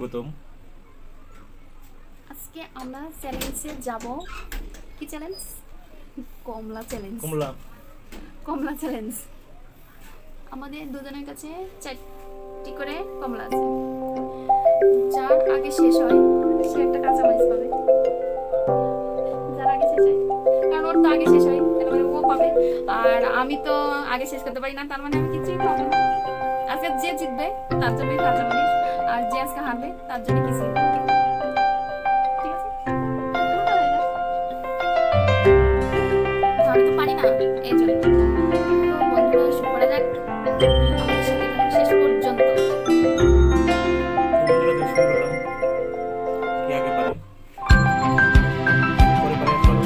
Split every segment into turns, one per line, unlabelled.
প্রথম
আজকে আমরা চ্যালেঞ্জে যাব। কি চ্যালেঞ্জ? কমলা চ্যালেঞ্জ। কমলা চ্যালেঞ্জ। আমাদের দুজনের কাছে 4টি করে কমলা আছে। যার আগে শেষ হয় সে একটা কাঁচামরিচ পাবে। যার আগে শেষ হয়, কারণ ওর তো আগে শেষ হয়, তার মানে ও পাবে। আর আমি তো আগে শেষ করতে পারি না, তার মানে আমি কিছুই পাবো না। আজকে যে জিতবে তার জন্যই কাঁচামরিচ, আর যে আজকে হারবে তার জন্য কিছুই না। ঠিক আছে? আমি তো পারি না, এই জন্য। তো বন্ধুরা, শুরু করা যাক আমাদের সাথে শেষ পর্যন্ত।
বন্ধুরা তো শুরু করলাম। কে আগে পারে? পরে পারে বলো।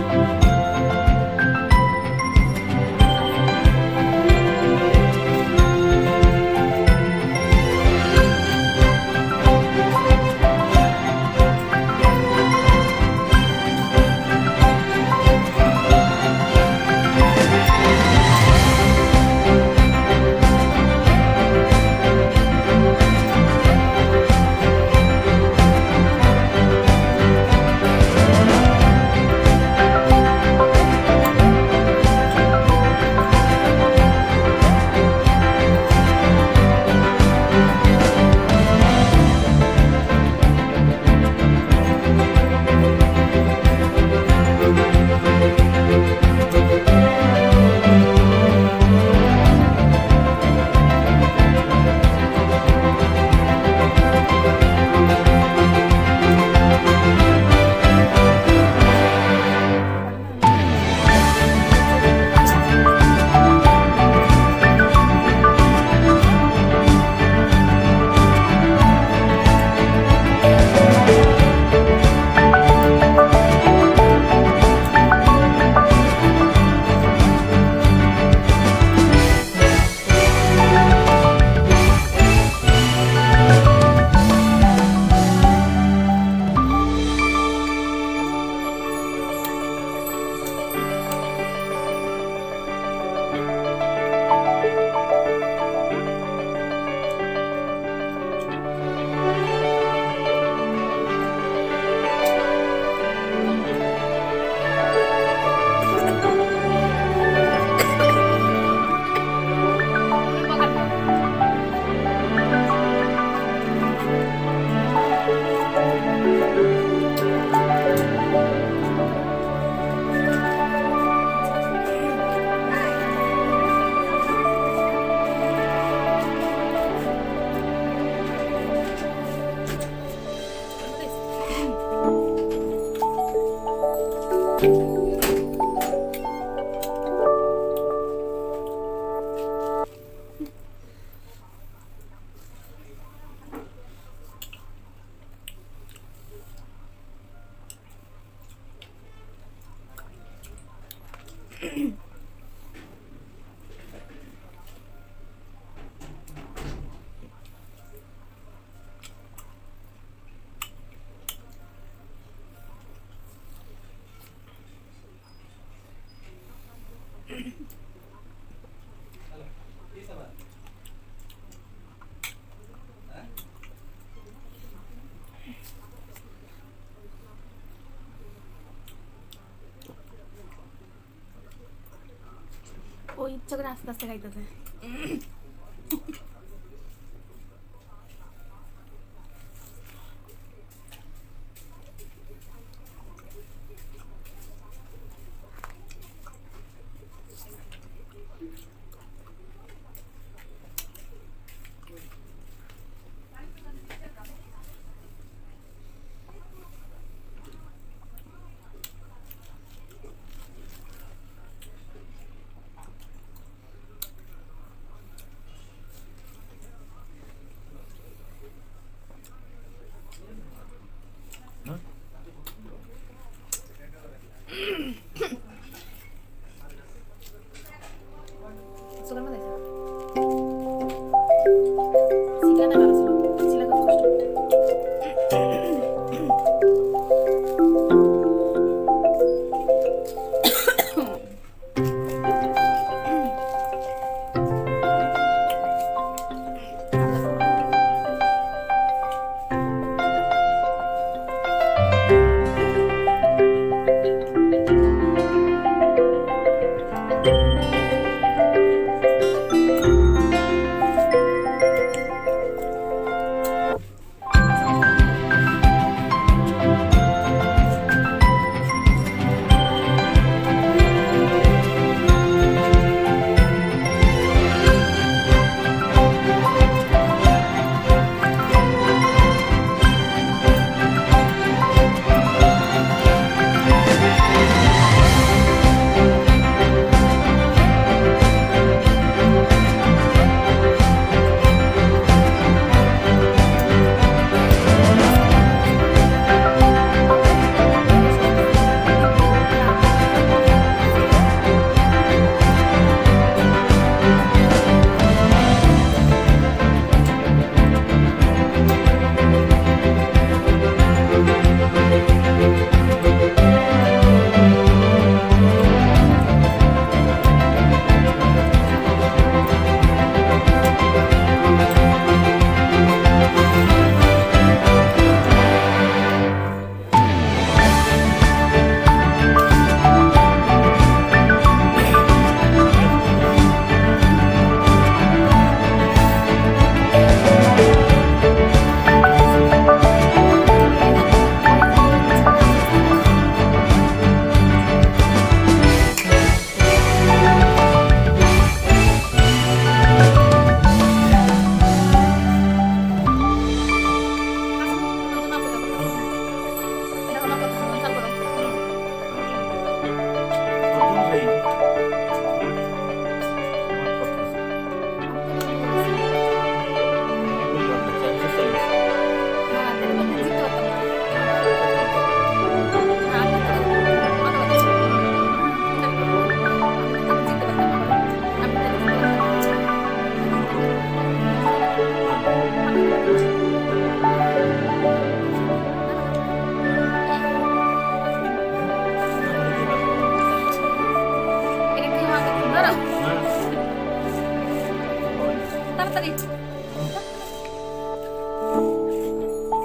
ও ইচ্ছা করে আস্তে আস্তে খাইতেছে।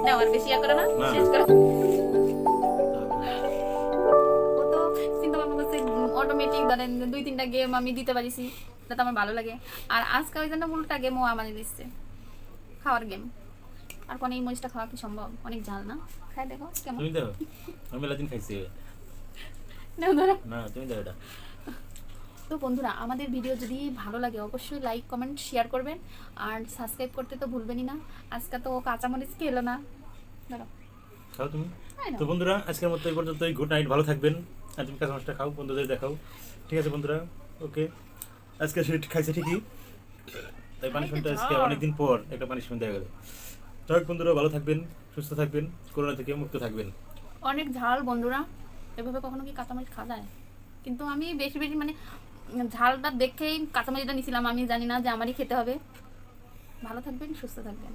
না আর বেশি ইয়া করো না,
না।
শেষ করো। ও তো চিন্তা ভাবনা করছে অটোমেটিক ধরেন 2-3টা গেম আমি দিতে পারিছি, যাতে আমার ভালো লাগে। আর আজকে ওই জন্য উল্টা গেমও আমাদের দিচ্ছে, খাওয়ার গেম। আর কোন এই মরিচটা খাওয়া কি সম্ভব? অনেক ঝাল না? খাই দেখো কেমন।
তুমি দাও, আমি মেলা দিন খাইছি।
নাও ধরো।
না তুমি দাও এটা।
তো বন্ধুরা, আমাদের ভিডিও যদি ভালো লাগে অবশ্যই লাইক কমেন্ট শেয়ার করবেন, আর সাবস্ক্রাইব করতে তো ভুলবেনই না। আজকে তো কাঁচামরিচ খেলো না, ধরো।
খাও তুমি।
খাই না।
তো বন্ধুরা আজকের মতো এই পর্যন্তই, গুড নাইট, ভালো থাকবেন। আর তুমি কাঁচা মাছটা খাও, বন্ধুদের দেখাও, ঠিক আছে বন্ধুরা? ওকে, আজকে সে খাইছে ঠিকই, তাই পানিশমেন্টটা আজকে অনেকদিন পর একটা পানিশমেন্ট দেওয়া গেল। যাই হোক বন্ধুরা, ভালো থাকবেন, সুস্থ থাকবেন, করোনা থেকে মুক্ত থাকবেন।
অনেক ঝাল বন্ধুরা, এভাবে কখনো কি কাঁচামরিচ খাওয়া যায়? কিন্তু আমি বেশি বেশি মানে ঝালটা দেখেই কাঁচামরিচটা নিয়েছিলাম, আমি জানি না যে আমারই খেতে হবে। ভালো থাকবেন, সুস্থ থাকবেন।